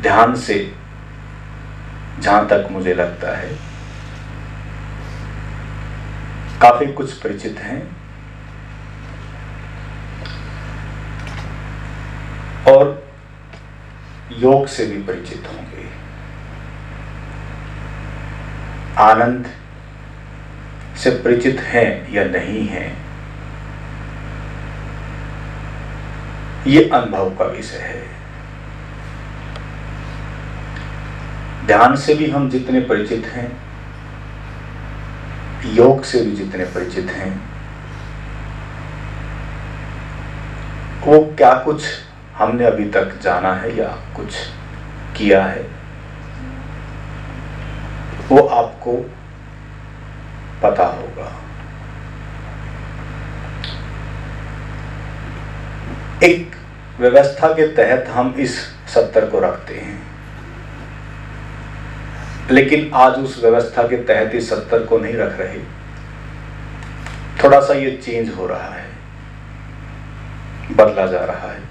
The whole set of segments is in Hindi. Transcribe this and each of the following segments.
ध्यान से जहां तक मुझे लगता है काफी कुछ परिचित हैं और योग से भी परिचित होंगे। आनंद से परिचित हैं या नहीं हैं, ये अनुभव का विषय है। ध्यान से भी हम जितने परिचित हैं, योग से भी जितने परिचित हैं, वो क्या कुछ हमने अभी तक जाना है या कुछ किया है, वो आपको पता होगा। एक व्यवस्था के तहत हम इस सत्र को रखते हैं, लेकिन आज उस व्यवस्था के तहत इस सत्र को नहीं रख रहे। थोड़ा सा ये चेंज हो रहा है, बदला जा रहा है।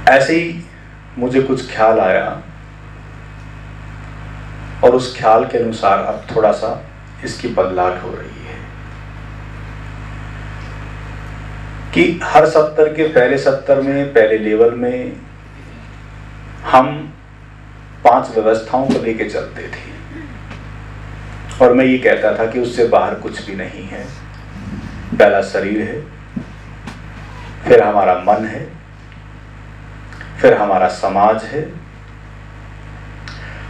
ऐसे ही मुझे कुछ ख्याल आया और उस ख्याल के अनुसार अब थोड़ा सा इसकी बदलाव हो रही है कि हर सत्र के पहले सत्र में, पहले लेवल में हम 5 व्यवस्थाओं को लेके चलते थे और मैं ये कहता था कि उससे बाहर कुछ भी नहीं है। पहला शरीर है, फिर हमारा मन है, फिर हमारा समाज है,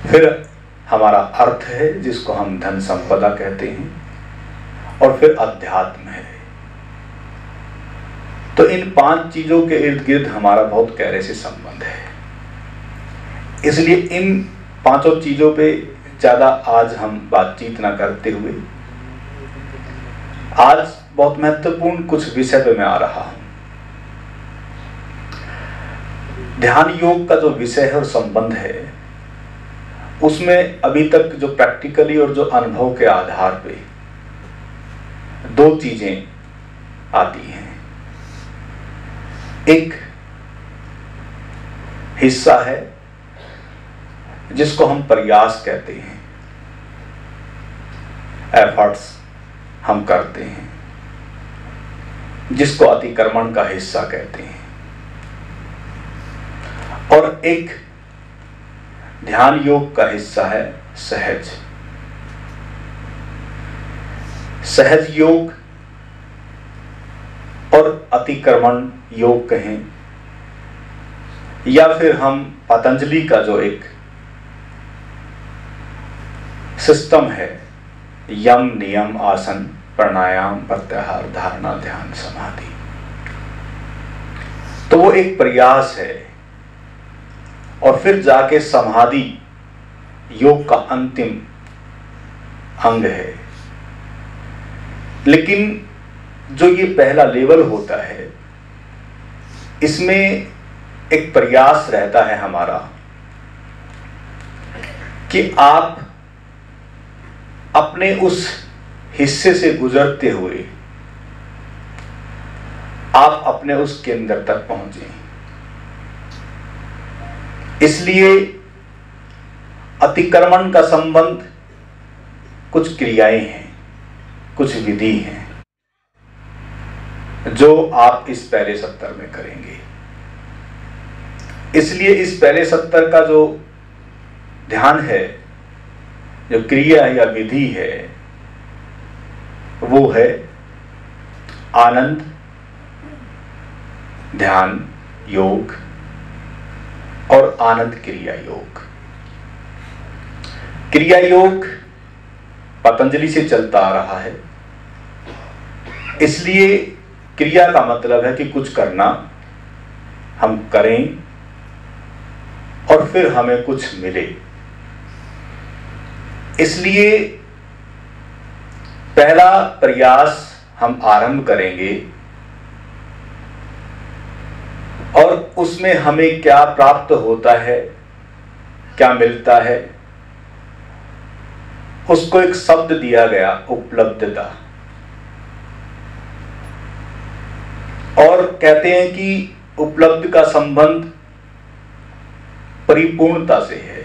फिर हमारा अर्थ है जिसको हम धन संपदा कहते हैं, और फिर अध्यात्म है। तो इन 5 चीजों के इर्द गिर्द हमारा बहुत गहरे से संबंध है। इसलिए इन 5 चीजों पे ज्यादा आज हम बातचीत ना करते हुए आज बहुत महत्वपूर्ण कुछ विषय पे मैं आ रहा हूं। ध्यान योग का जो विषय है और संबंध है, उसमें अभी तक जो प्रैक्टिकली और जो अनुभव के आधार पे 2 चीजें आती हैं। एक हिस्सा है जिसको हम प्रयास कहते हैं, एफर्ट्स हम करते हैं, जिसको अतिक्रमण का हिस्सा कहते हैं। और एक ध्यान योग का हिस्सा है सहज। सहज योग और अतिक्रमण योग कहें, या फिर हम पतंजलि का जो एक सिस्टम है, यम नियम आसन प्राणायाम प्रत्याहार धारणा ध्यान समाधि, तो वो एक प्रयास है और फिर जाके समाधि योग का अंतिम अंग है। लेकिन जो ये पहला लेवल होता है, इसमें एक प्रयास रहता है हमारा कि आप अपने उस हिस्से से गुजरते हुए आप अपने उस केंद्र तक पहुंचे। इसलिए अतिक्रमण का संबंध कुछ क्रियाएं हैं, कुछ विधि हैं जो आप इस पहले सत्र में करेंगे। इसलिए इस पहले सत्र का जो ध्यान है, जो क्रिया या विधि है, वो है आनंद ध्यान योग और आनंद क्रिया योग। क्रिया योग पतंजलि से चलता आ रहा है, इसलिए क्रिया का मतलब है कि कुछ करना, हम करें और फिर हमें कुछ मिले। इसलिए पहला प्रयास हम आरंभ करेंगे और उसमें हमें क्या प्राप्त होता है, क्या मिलता है, उसको एक शब्द दिया गया, उपलब्धता। और कहते हैं कि उपलब्ध का संबंध परिपूर्णता से है,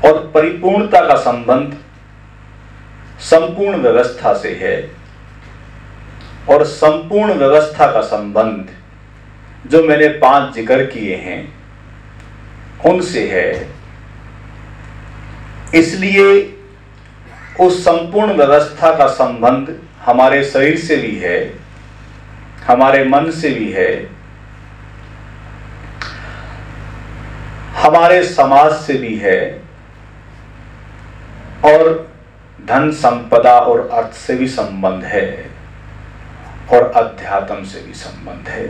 और परिपूर्णता का संबंध संपूर्ण व्यवस्था से है, और संपूर्ण व्यवस्था का संबंध जो मैंने 5 जिक्र किए हैं उनसे है। इसलिए उस संपूर्ण व्यवस्था का संबंध हमारे शरीर से भी है, हमारे मन से भी है, हमारे समाज से भी है, और धन संपदा और अर्थ से भी संबंध है, और अध्यात्म से भी संबंध है।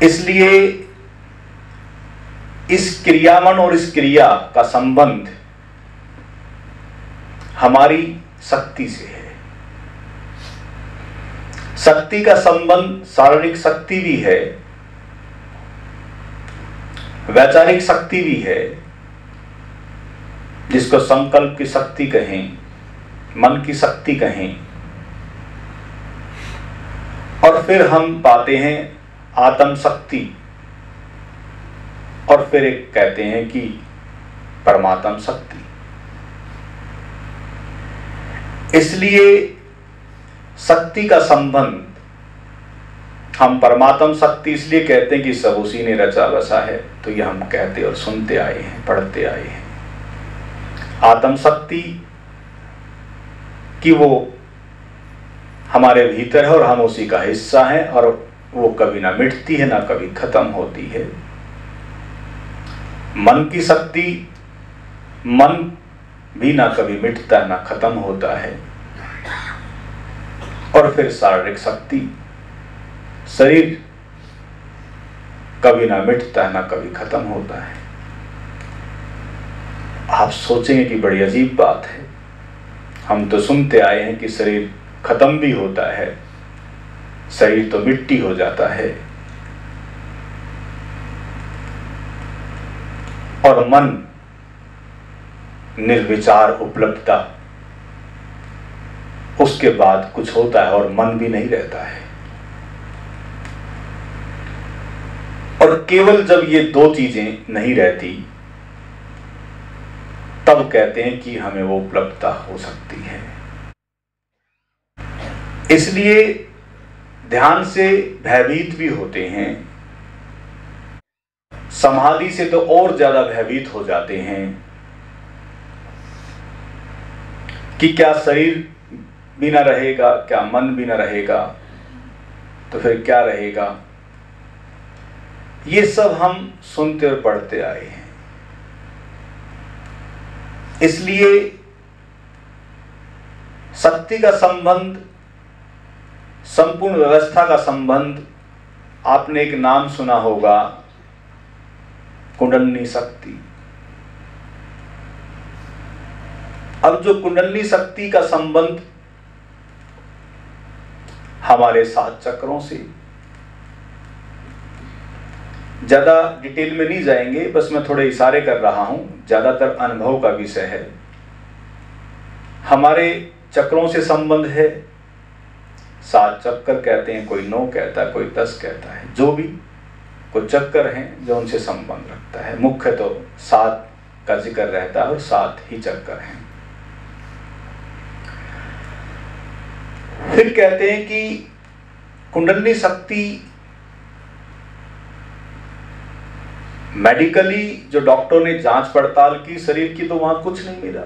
इसलिए इस क्रियामन और इस क्रिया का संबंध हमारी शक्ति से है। शक्ति का संबंध शारीरिक शक्ति भी है, वैचारिक शक्ति भी है, जिसको संकल्प की शक्ति कहें, मन की शक्ति कहें, और फिर हम पाते हैं आत्म शक्ति, और फिर एक कहते हैं कि परमात्म शक्ति। इसलिए शक्ति का संबंध हम परमात्म शक्ति इसलिए कहते हैं कि सब उसी ने रचा बसा है, तो यह हम कहते और सुनते आए हैं, पढ़ते आए हैं। आत्म शक्ति कि वो हमारे भीतर है और हम उसी का हिस्सा हैं, और वो कभी ना मिटती है ना कभी खत्म होती है। मन की शक्ति, मन भी ना कभी मिटता है ना खत्म होता है। और फिर शारीरिक शक्ति, शरीर कभी ना मिटता है ना कभी खत्म होता है। आप सोचेंगे कि बड़ी अजीब बात है, हम तो सुनते आए हैं कि शरीर खत्म भी होता है, शरीर तो मिट्टी हो जाता है, और मन निर्विचार उपलब्धता, उसके बाद कुछ होता है और मन भी नहीं रहता है। और केवल जब ये 2 चीजें नहीं रहती तब कहते हैं कि हमें वो उपलब्धता हो सकती है। इसलिए ध्यान से भयभीत भी होते हैं, समाधि से तो और ज्यादा भयभीत हो जाते हैं कि क्या शरीर भी ना रहेगा, क्या मन भी ना रहेगा, तो फिर क्या रहेगा। ये सब हम सुनते और पढ़ते आए हैं। इसलिए शक्ति का संबंध, संपूर्ण व्यवस्था का संबंध, आपने एक नाम सुना होगा, कुंडलिनी शक्ति। अब जो कुंडलिनी शक्ति का संबंध हमारे 7 चक्रों से, ज्यादा डिटेल में नहीं जाएंगे, बस मैं थोड़े इशारे कर रहा हूं, ज्यादातर अनुभव का विषय है। हमारे चक्रों से संबंध है। 7 चक्कर कहते हैं, कोई 9 कहता है, कोई 10 कहता है, जो भी कुछ चक्कर हैं जो उनसे संबंध रखता है। मुख्य तो 7 का जिक्र रहता है और 7 ही चक्कर हैं। फिर कहते हैं कि कुंडलिनी शक्ति मेडिकली जो डॉक्टर ने जांच पड़ताल की शरीर की, तो वहां कुछ नहीं मिला।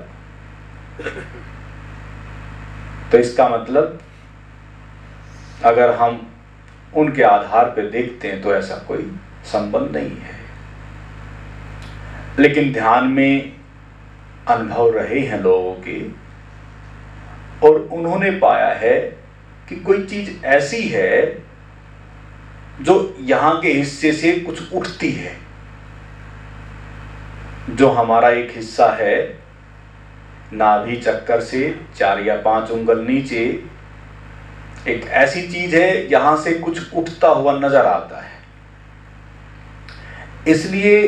तो इसका मतलब अगर हम उनके आधार पर देखते हैं तो ऐसा कोई संबंध नहीं है। लेकिन ध्यान में अनुभव रहे हैं लोगों के, और उन्होंने पाया है कि कोई चीज ऐसी है जो यहां के हिस्से से कुछ उठती है, जो हमारा एक हिस्सा है नाभि चक्कर से 4 या 5 उंगल नीचे, एक ऐसी चीज है यहां से कुछ उठता हुआ नजर आता है। इसलिए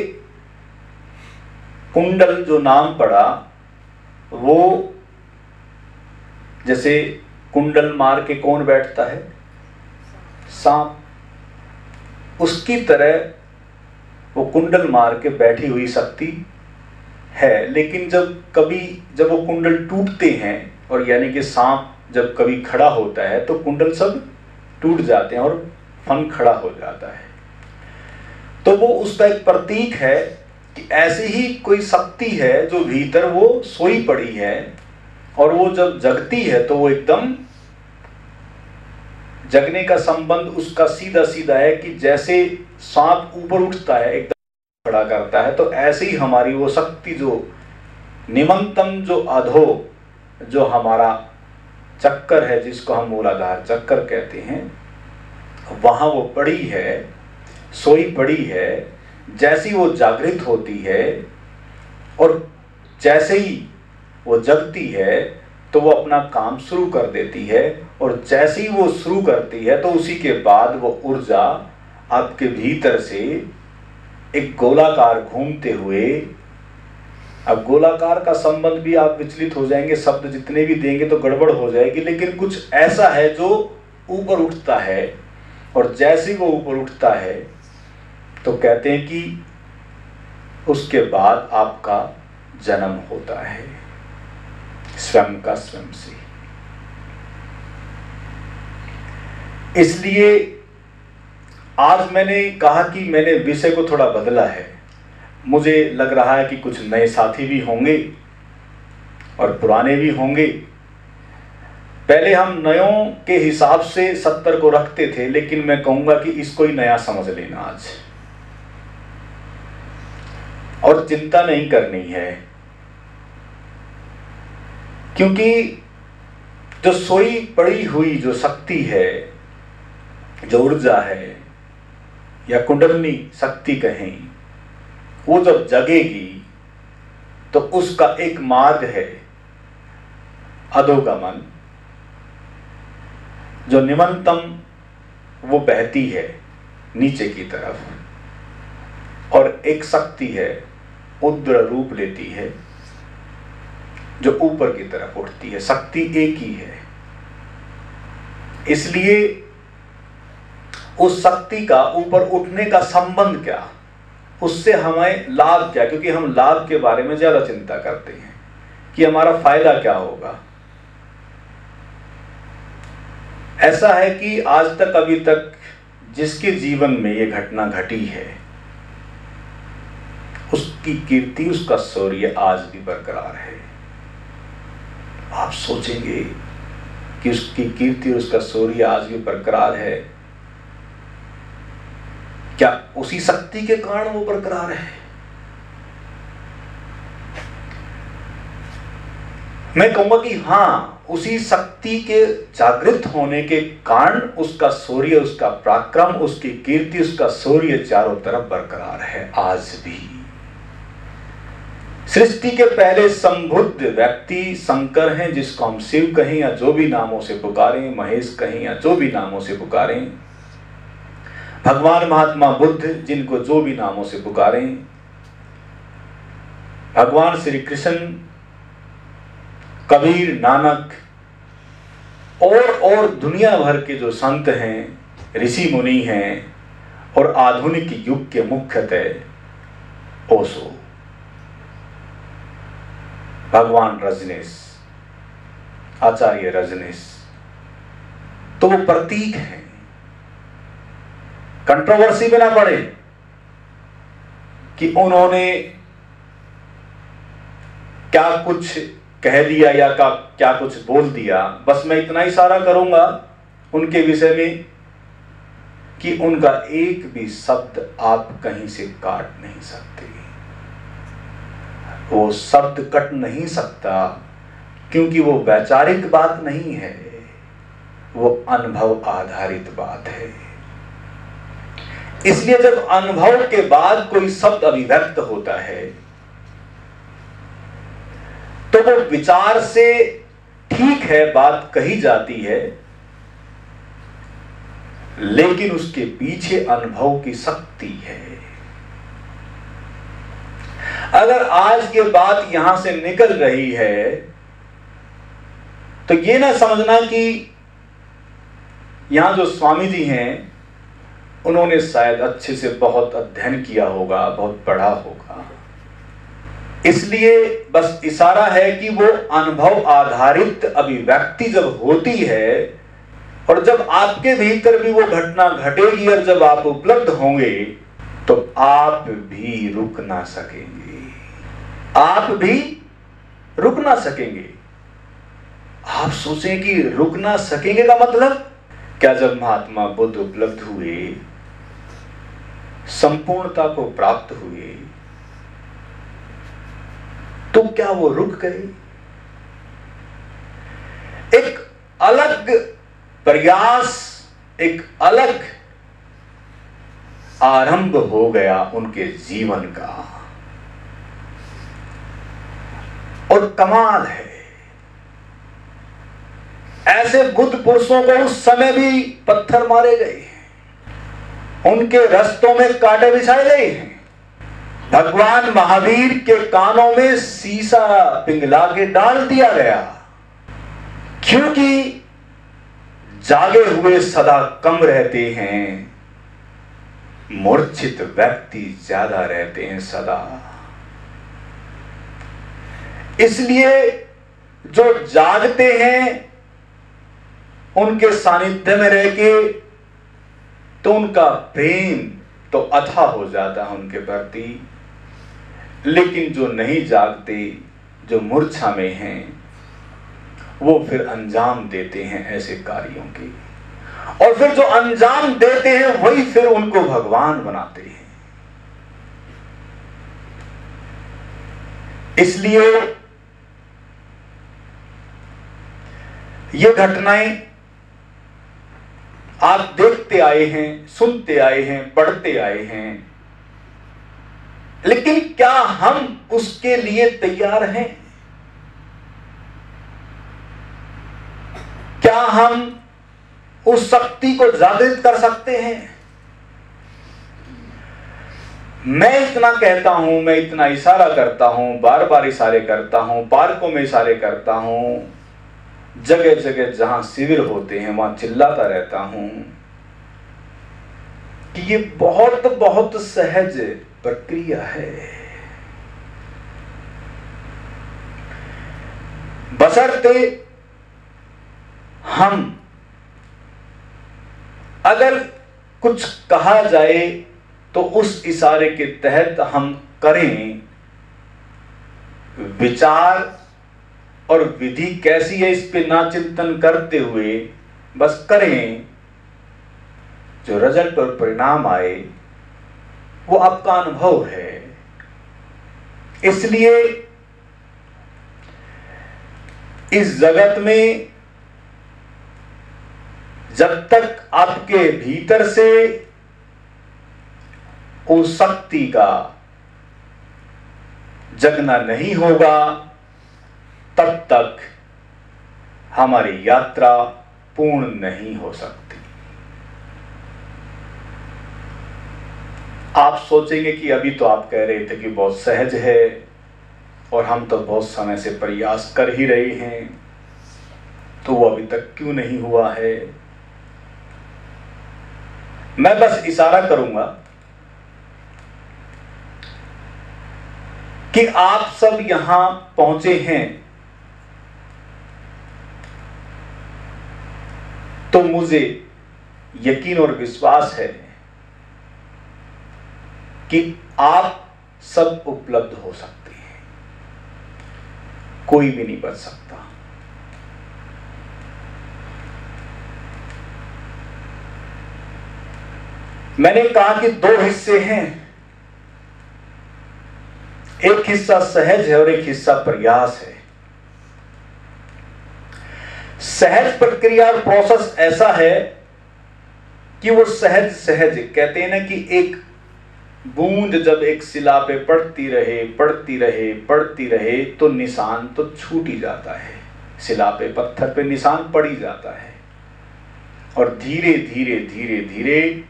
कुंडल जो नाम पड़ा, वो जैसे कुंडल मार के कौन बैठता है? सांप। उसकी तरह वो कुंडल मार के बैठी हुई शक्ति है। लेकिन जब वो कुंडल टूटते हैं, और यानी कि सांप जब कभी खड़ा होता है तो कुंडल सब टूट जाते हैं और फन खड़ा हो जाता है। तो वो उसका एक प्रतीक है कि ऐसी ही कोई शक्ति है जो भीतर वो सोई पड़ी है, और वो जब जगती है तो वो एकदम जगने का संबंध उसका सीधा सीधा है कि जैसे सांप ऊपर उठता है एकदम खड़ा करता है, तो ऐसे ही हमारी वो शक्ति जो निमंतम जो अधो जो हमारा चक्कर है, जिसको हम मूलाधार चक्कर कहते हैं, वहां वो पड़ी है, सोई पड़ी है। जैसी वो जागृत होती है और जैसे ही वो जगती है तो वो अपना काम शुरू कर देती है, और जैसे ही वो शुरू करती है तो उसी के बाद वो ऊर्जा आपके भीतर से एक गोलाकार घूमते हुए, अब गोलाकार का संबंध भी आप विचलित हो जाएंगे, शब्द जितने भी देंगे तो गड़बड़ हो जाएगी, लेकिन कुछ ऐसा है जो ऊपर उठता है, और जैसे वो ऊपर उठता है तो कहते हैं कि उसके बाद आपका जन्म होता है स्वयं का स्वयं से। इसलिए आज मैंने कहा कि मैंने विषय को थोड़ा बदला है। मुझे लग रहा है कि कुछ नए साथी भी होंगे और पुराने भी होंगे। पहले हम नयों के हिसाब से 70 को रखते थे, लेकिन मैं कहूंगा कि इसको ही नया समझ लेना आज, और चिंता नहीं करनी है, क्योंकि जो सोई पड़ी हुई जो शक्ति है, जो ऊर्जा है या कुंडलिनी शक्ति कहें, वो जब जगेगी तो उसका एक मार्ग है अधोगमन, जो निमंतम वो बहती है नीचे की तरफ, और एक शक्ति है उग्र रूप लेती है जो ऊपर की तरफ उठती है। शक्ति एक ही है, इसलिए उस शक्ति का ऊपर उठने का संबंध क्या, उससे हमें लाभ क्या, क्योंकि हम लाभ के बारे में ज्यादा चिंता करते हैं कि हमारा फायदा क्या होगा। ऐसा है कि आज तक अभी तक जिसके जीवन में ये घटना घटी है, उसकी कीर्ति उसका शौर्य आज भी बरकरार है। आप सोचेंगे कि उसकी कीर्ति और उसका शौर्य आज भी बरकरार है, क्या उसी शक्ति के कारण वो बरकरार है? मैं कहूंगा कि हां, उसी शक्ति के जागृत होने के कारण उसका शौर्य, उसका पराक्रम, उसकी कीर्ति, उसका शौर्य चारों तरफ बरकरार है आज भी। सृष्टि के पहले संबुद्ध व्यक्ति शंकर हैं, जिसको हम शिव कहें या जो भी नामों से पुकारें, महेश कहें या जो भी नामों से पुकारें, भगवान महात्मा बुद्ध, जिनको जो भी नामों से पुकारें, भगवान श्री कृष्ण, कबीर, नानक, और दुनिया भर के जो संत हैं, ऋषि मुनि हैं, और आधुनिक युग के मुख्यतः ओशो, भगवान रजनीश, आचार्य रजनीश, तो वो प्रतीक हैं। कंट्रोवर्सी में ना पड़े कि उन्होंने क्या कुछ कह दिया या क्या कुछ बोल दिया। बस मैं इतना इशारा करूंगा उनके विषय में कि उनका एक भी शब्द आप कहीं से काट नहीं सकते। वो शब्द कट नहीं सकता, क्योंकि वो वैचारिक बात नहीं है, वो अनुभव आधारित बात है। इसलिए जब अनुभव के बाद कोई शब्द अभिव्यक्त होता है तो वो विचार से ठीक है, बात कही जाती है, लेकिन उसके पीछे अनुभव की शक्ति है। अगर आज के बात यहां से निकल रही है तो ये ना समझना कि यहां जो स्वामी जी हैं उन्होंने शायद अच्छे से बहुत अध्ययन किया होगा, बहुत पढ़ा होगा, इसलिए बस इशारा है कि वो अनुभव आधारित अभिव्यक्ति जब होती है और जब आपके भीतर भी वो घटना घटेगी और जब आप उपलब्ध होंगे तो आप भी रुक ना सकेंगे, आप भी रुक ना सकेंगे। आप सोचें कि रुक ना सकेंगे का मतलब क्या? जब महात्मा बुद्ध उपलब्ध हुए, संपूर्णता को प्राप्त हुए, तो क्या वो रुक गए? एक अलग प्रयास, एक अलग आरंभ हो गया उनके जीवन का। और कमाल है, ऐसे बुद्ध पुरुषों को उस समय भी पत्थर मारे गए, उनके रास्तों में कांटे बिछाए गए हैं, भगवान महावीर के कानों में शीशा पिघला के डाल दिया गया, क्योंकि जागे हुए सदा कम रहते हैं, मूर्छित व्यक्ति ज्यादा रहते हैं सदा। इसलिए जो जागते हैं उनके सानिध्य में रह के तो उनका प्रेम तो अथाह हो जाता है उनके प्रति, लेकिन जो नहीं जागते, जो मूर्छा में हैं, वो फिर अंजाम देते हैं ऐसे कार्यों के, और फिर जो अंजाम देते हैं वही फिर उनको भगवान बनाते हैं। इसलिए ये घटनाएं आप देखते आए हैं, सुनते आए हैं, पढ़ते आए हैं, लेकिन क्या हम उसके लिए तैयार हैं? क्या हम उस शक्ति को जागृत कर सकते हैं? मैं इतना कहता हूं, मैं इतना इशारा करता हूं, बार बार इशारे करता हूं, पार्कों में इशारे करता हूं, जगह जगह जहां शिविर होते हैं वहां चिल्लाता रहता हूं कि ये बहुत बहुत सहज प्रक्रिया है, बशर्ते हम अगर कुछ कहा जाए तो उस इशारे के तहत हम करें। विचार और विधि कैसी है इस पे ना चिंतन करते हुए बस करें, जो रिजल्ट और परिणाम आए वो आपका अनुभव है। इसलिए इस जगत में जब तक आपके भीतर से उस शक्ति का जगना नहीं होगा, तब तक हमारी यात्रा पूर्ण नहीं हो सकती। आप सोचेंगे कि अभी तो आप कह रहे थे कि बहुत सहज है और हम तो बहुत समय से प्रयास कर ही रहे हैं, तो वो अभी तक क्यों नहीं हुआ है? मैं बस इशारा करूंगा कि आप सब यहां पहुंचे हैं तो मुझे यकीन और विश्वास है कि आप सब उपलब्ध हो सकते हैं, कोई भी नहीं बच सकता। मैंने कहा कि दो हिस्से हैं, एक हिस्सा सहज है और एक हिस्सा प्रयास है। सहज प्रक्रिया और प्रोसेस ऐसा है कि वो सहज सहज कहते हैं ना कि एक बूंद जब एक शिला पे पड़ती रहे पड़ती रहे पड़ती रहे तो निशान तो छूट ही जाता है, शिला पे पत्थर पे निशान पड़ ही जाता है, और धीरे धीरे धीरे धीरे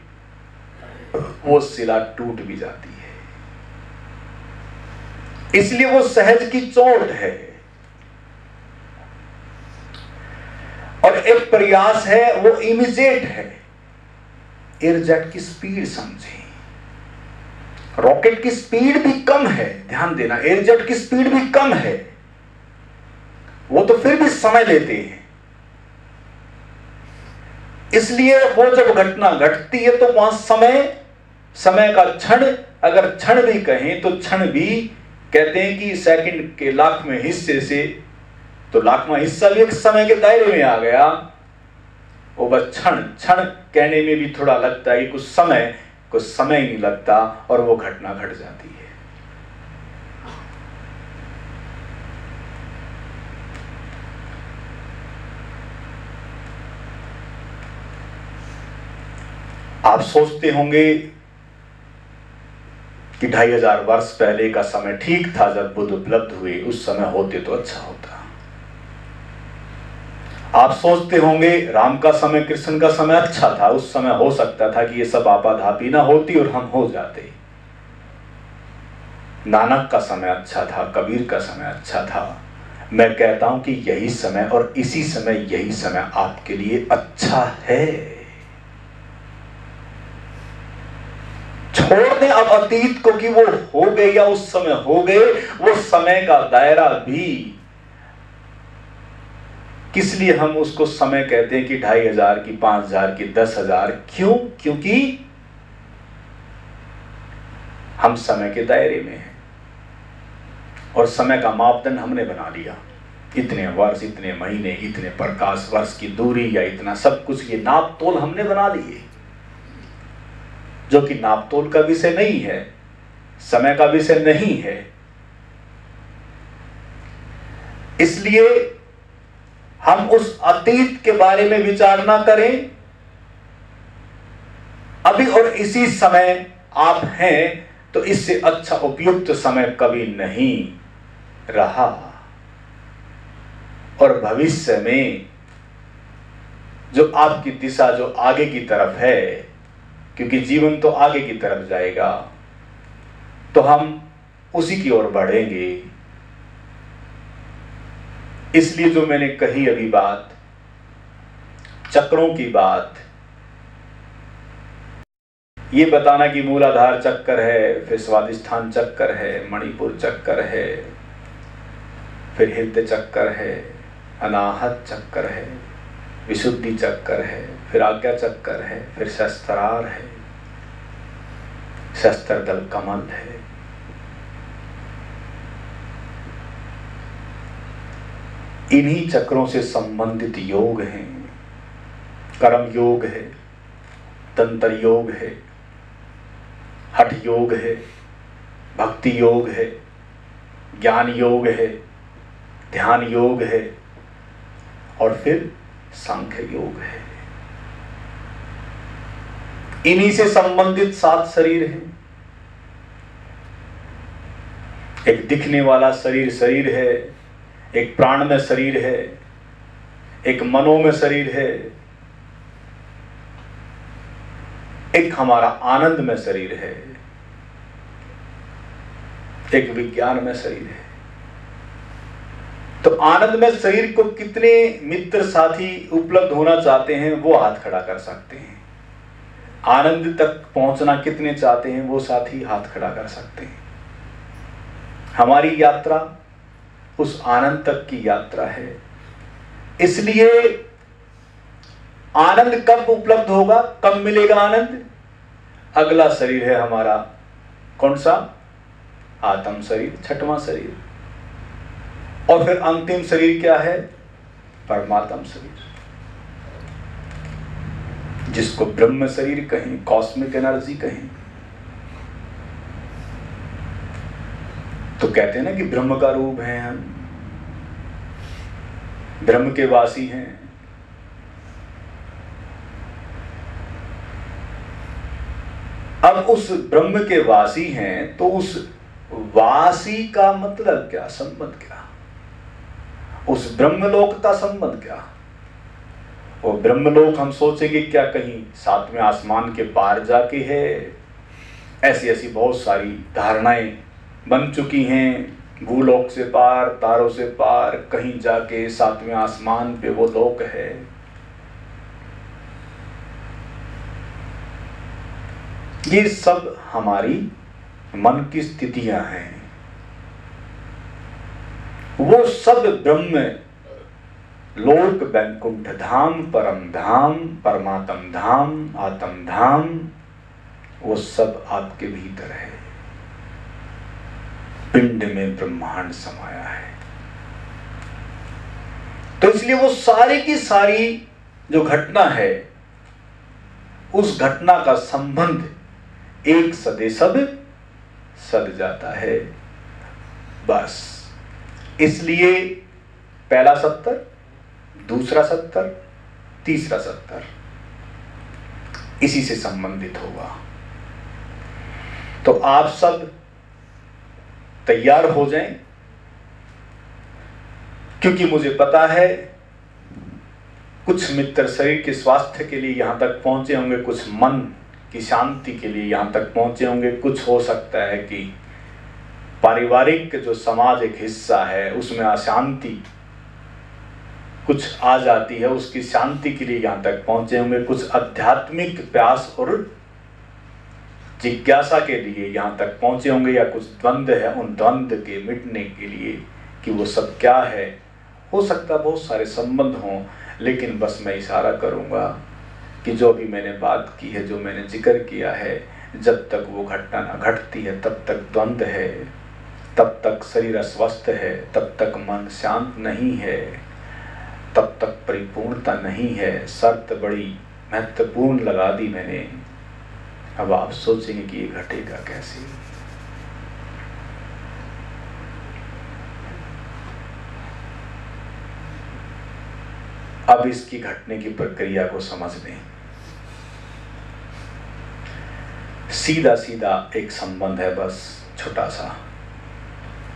वो शिला टूट भी जाती है। इसलिए वो सहज की चोट है। और एक प्रयास है वो इमीडिएट है, एयरजेट की स्पीड समझें। रॉकेट की स्पीड भी कम है, ध्यान देना, एयरजेट की स्पीड भी कम है, वो तो फिर भी समय लेते हैं। इसलिए वो जब घटना घटती है तो वहां समय का क्षण, अगर क्षण भी कहें तो क्षण भी कहते हैं कि सेकंड के लाखवें हिस्से से, तो लाखवां हिस्सा भी एक समय के दायरे में आ गया। वो बस क्षण कहने में भी थोड़ा लगता है कि कुछ समय ही नहीं लगता और वो घटना घट जाती है। आप सोचते होंगे कि 2500 वर्ष पहले का समय ठीक था, जब बुद्ध उपलब्ध हुए, उस समय होते तो अच्छा होता। आप सोचते होंगे राम का समय, कृष्ण का समय अच्छा था, उस समय हो सकता था कि ये सब आपाधापी ना होती और हम हो जाते। नानक का समय अच्छा था, कबीर का समय अच्छा था। मैं कहता हूं कि यही समय और इसी समय, यही समय आपके लिए अच्छा है। छोड़ दें अब अतीत को कि वो हो गए या उस समय हो गए, वो समय का दायरा भी, किस लिए हम उसको समय कहते हैं कि 2500 की, 5000 की, 10,000, क्यों? क्योंकि हम समय के दायरे में हैं और समय का मापदंड हमने बना लिया। इतने वर्ष, इतने महीने, इतने प्रकाश वर्ष की दूरी या इतना सब कुछ, ये नाप तोल हमने बना लिए, जो कि नाप तोल का विषय नहीं है, समय का विषय नहीं है। इसलिए हम उस अतीत के बारे में विचार ना करें। अभी और इसी समय आप हैं, तो इससे अच्छा उपयुक्त समय कभी नहीं रहा। और भविष्य में जो आपकी दिशा जो आगे की तरफ है, क्योंकि जीवन तो आगे की तरफ जाएगा, तो हम उसी की ओर बढ़ेंगे। इसलिए जो मैंने कही अभी बात, चक्रों की बात, ये बताना कि मूलाधार चक्कर है, फिर स्वादिष्ठान चक्कर है, मणिपुर चक्कर है, फिर हृदय चक्कर है, अनाहत चक्कर है, विशुद्धि चक्कर है, फिर आज्ञा चक्कर है, फिर शस्त्रार है, शस्त्रदल कमल है। इन्हीं चक्रों से संबंधित योग हैं। कर्म योग है, तंत्र योग है, हठ योग है, भक्ति योग है, ज्ञान योग है, ध्यान योग है, और फिर सांख्य योग है। इन्हीं से संबंधित 7 शरीर हैं। एक दिखने वाला शरीर है, एक प्राण में शरीर है, एक मनो में शरीर है, एक हमारा आनंद में शरीर है, एक विज्ञान में शरीर है। तो आनंद में शरीर को कितने मित्र साथी उपलब्ध होना चाहते हैं, वो हाथ खड़ा कर सकते हैं। आनंद तक पहुंचना कितने चाहते हैं, वो साथी हाथ खड़ा कर सकते हैं। हमारी यात्रा उस आनंद तक की यात्रा है। इसलिए आनंद कब उपलब्ध होगा, कब मिलेगा आनंद? अगला शरीर है हमारा, कौन सा? आत्म शरीर, 6वां शरीर। और फिर अंतिम शरीर क्या है? परमात्म शरीर, जिसको ब्रह्म शरीर कहें, कॉस्मिक एनर्जी कहें। तो कहते हैं ना कि ब्रह्म का रूप है हम, ब्रह्म के वासी हैं। अब उस ब्रह्म के वासी हैं, तो उस वासी का मतलब क्या, संबंध क्या? उस ब्रह्मलोक का संबंध क्या? वो ब्रह्मलोक हम सोचेंगे क्या कहीं 7वें आसमान के पार जाके है? ऐसी ऐसी बहुत सारी धारणाएं बन चुकी हैं। भूलोक से पार, तारों से पार, कहीं जाके 7वें आसमान पे वो लोक है। ये सब हमारी मन की स्थितियां हैं। वो सब ब्रह्म लोक वैकुंठ धाम, परम धाम, परमात्म धाम, आत्म धाम, वो सब आपके भीतर है। पिंड में ब्रह्मांड समाया है। तो इसलिए वो सारी की सारी जो घटना है, उस घटना का संबंध एक सदे सब सद जाता है, बस। इसलिए पहला सत्तर, दूसरा सत्तर, तीसरा सत्तर इसी से संबंधित होगा। तो आप सब तैयार हो जाएं, क्योंकि मुझे पता है कुछ मित्र शरीर के स्वास्थ्य के लिए यहां तक पहुंचे होंगे, कुछ मन की शांति के लिए यहां तक पहुंचे होंगे, कुछ हो सकता है कि पारिवारिक जो समाज एक हिस्सा है उसमें अशांति कुछ आ जाती है, उसकी शांति के लिए यहां तक पहुंचे होंगे, कुछ आध्यात्मिक प्यास और जिज्ञासा के लिए यहां तक पहुंचे होंगे, या कुछ द्वंद्व है, उन द्वंद्व के मिटने के लिए कि वो सब क्या है। हो सकता है बहुत सारे संबंध हों, लेकिन बस मैं इशारा करूंगा कि जो भी मैंने बात की है, जो मैंने जिक्र किया है, जब तक वो घटना न घटती है तब तक द्वंद्व है, तब तक शरीर अस्वस्थ है, तब तक मन शांत नहीं है, तब तक परिपूर्णता नहीं है। शर्त बड़ी महत्वपूर्ण लगा दी मैंने। अब आप सोचेंगे कि ये घटेगा कैसे। अब इसकी घटने की प्रक्रिया को समझ लें। सीधा सीधा एक संबंध है, बस छोटा सा।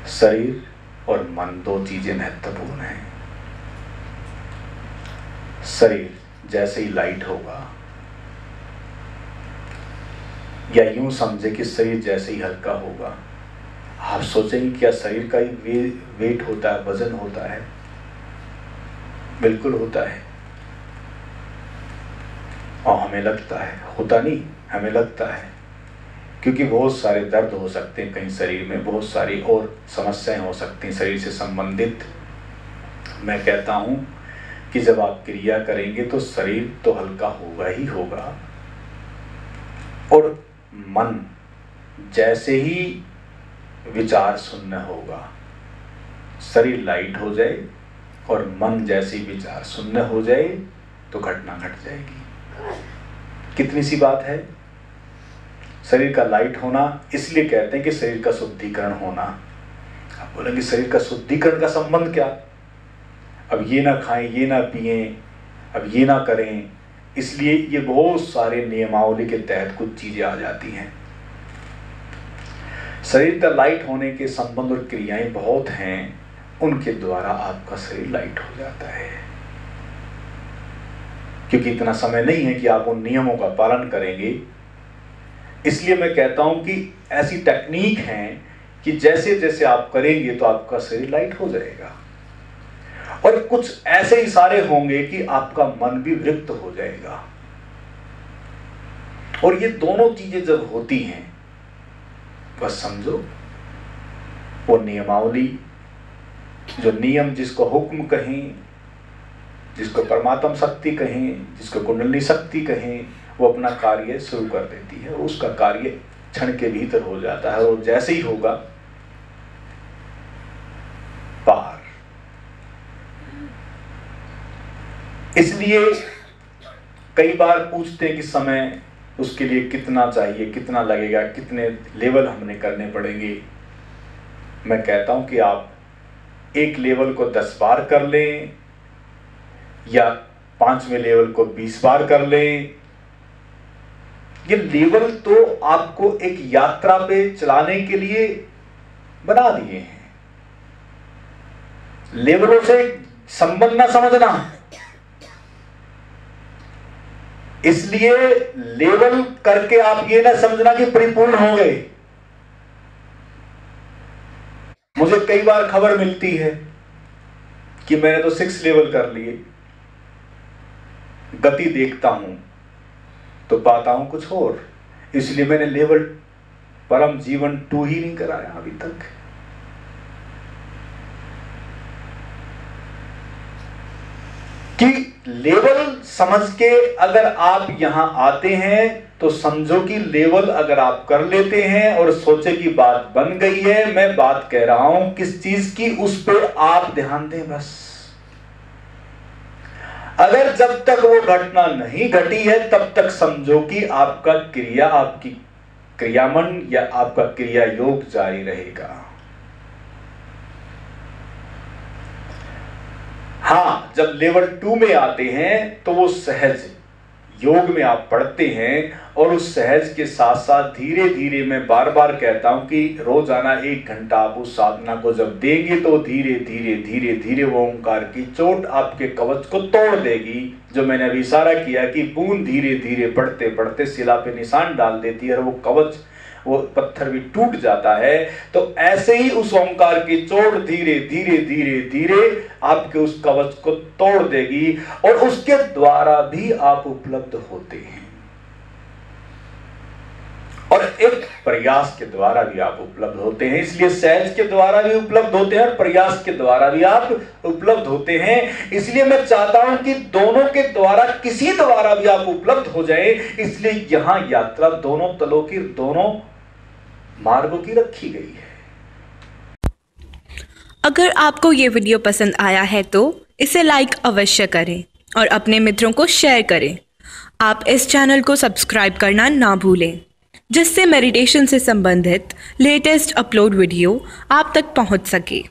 शरीर और मन दो चीजें महत्वपूर्ण हैं। शरीर जैसे ही लाइट होगा, या यूं समझे कि शरीर जैसे ही हल्का होगा, आप सोचेंगे क्या शरीर का ही वेट होता है, वजन होता है? बिल्कुल होता है। और हमें लगता है, होता नहीं, हमें लगता है, क्योंकि बहुत सारे दर्द हो सकते हैं कहीं शरीर में, बहुत सारी और समस्याएं हो सकती हैं शरीर से संबंधित। मैं कहता हूं कि जब आप क्रिया करेंगे तो शरीर तो हल्का होगा ही होगा, और मन जैसे ही विचार शून्य होगा, शरीर लाइट हो जाए और मन जैसे ही विचार शून्य हो जाए तो घटना घट जाएगी। कितनी सी बात है। शरीर का लाइट होना, इसलिए कहते हैं कि शरीर का शुद्धिकरण होना। आप बोलेंगे शरीर का शुद्धिकरण का संबंध क्या? अब ये ना खाएं, ये ना पिएं, अब ये ना करें, इसलिए ये बहुत सारे नियमावली के तहत कुछ चीजें आ जाती हैं। शरीर का लाइट होने के संबंध और क्रियाएं बहुत हैं, उनके द्वारा आपका शरीर लाइट हो जाता है। क्योंकि इतना समय नहीं है कि आप उन नियमों का पालन करेंगे, इसलिए मैं कहता हूं कि ऐसी टेक्निक है कि जैसे जैसे आप करेंगे तो आपका शरीर लाइट हो जाएगा। और कुछ ऐसे इशारे होंगे कि आपका मन भी विरक्त हो जाएगा। और ये दोनों चीजें जब होती हैं, बस समझो वो नियमावली, जो नियम, जिसको हुक्म कहें, जिसको परमात्म शक्ति कहें, जिसको कुंडली शक्ति कहें, वो अपना कार्य शुरू कर देती है। उसका कार्य क्षण के भीतर हो जाता है, और जैसे ही होगा पार। इसलिए कई बार पूछते हैं कि समय उसके लिए कितना चाहिए, कितना लगेगा, कितने लेवल हमने करने पड़ेंगे। मैं कहता हूं कि आप एक लेवल को 10 बार कर लें, या 5वें लेवल को 20 बार कर लें। ये लेवल तो आपको एक यात्रा पे चलाने के लिए बना दिए हैं। लेवलों से संबंध ना समझना। इसलिए लेवल करके आप ये ना समझना कि परिपूर्ण हो गए। मुझे कई बार खबर मिलती है कि मैंने तो 6 लेवल कर लिए, गति देखता हूं तो पाता हूं कुछ और। इसलिए मैंने लेवल परम जीवन 2 ही नहीं कराया अभी तक। कि लेवल समझ के अगर आप यहां आते हैं तो समझो कि लेवल अगर आप कर लेते हैं और सोचे कि बात बन गई है, मैं बात कह रहा हूं किस चीज की, उस पर आप ध्यान दें बस। अगर जब तक वो घटना नहीं घटी है तब तक समझो कि आपका क्रिया, आपकी क्रियामन या आपका क्रिया योग जारी रहेगा। हाँ, जब लेवल 2 में आते हैं तो वो सहज योग में आप पढ़ते हैं और उस सहज के साथ साथ धीरे धीरे, मैं बार बार कहता हूं कि रोजाना 1 घंटा आप उस साधना को जब देंगे तो धीरे धीरे धीरे धीरे वो ओंकार की चोट आपके कवच को तोड़ देगी। जो मैंने अभी इशारा किया कि बूंद धीरे धीरे पढ़ते पढ़ते शिला पे निशान डाल देती है और वो कवच, वो पत्थर भी टूट जाता है। तो ऐसे ही उस ओंकार की चोट धीरे धीरे धीरे धीरे आपके उस कवच को तोड़ देगी और उसके द्वारा भी आप उपलब्ध होते हैं और एक प्रयास के द्वारा भी आप उपलब्ध होते हैं। इसलिए सहज के द्वारा भी उपलब्ध होते हैं और प्रयास के द्वारा भी आप उपलब्ध होते हैं। इसलिए मैं चाहता हूं कि दोनों के द्वारा, किसी द्वारा भी आप उपलब्ध हो जाएं। इसलिए यहां यात्रा दोनों तलों की, दोनों मार्गों की रखी गई है। अगर आपको ये वीडियो पसंद आया है तो इसे लाइक अवश्य करें और अपने मित्रों को शेयर करें। आप इस चैनल को सब्सक्राइब करना ना भूलें, जिससे मेडिटेशन से संबंधित लेटेस्ट अपलोड वीडियो आप तक पहुंच सके।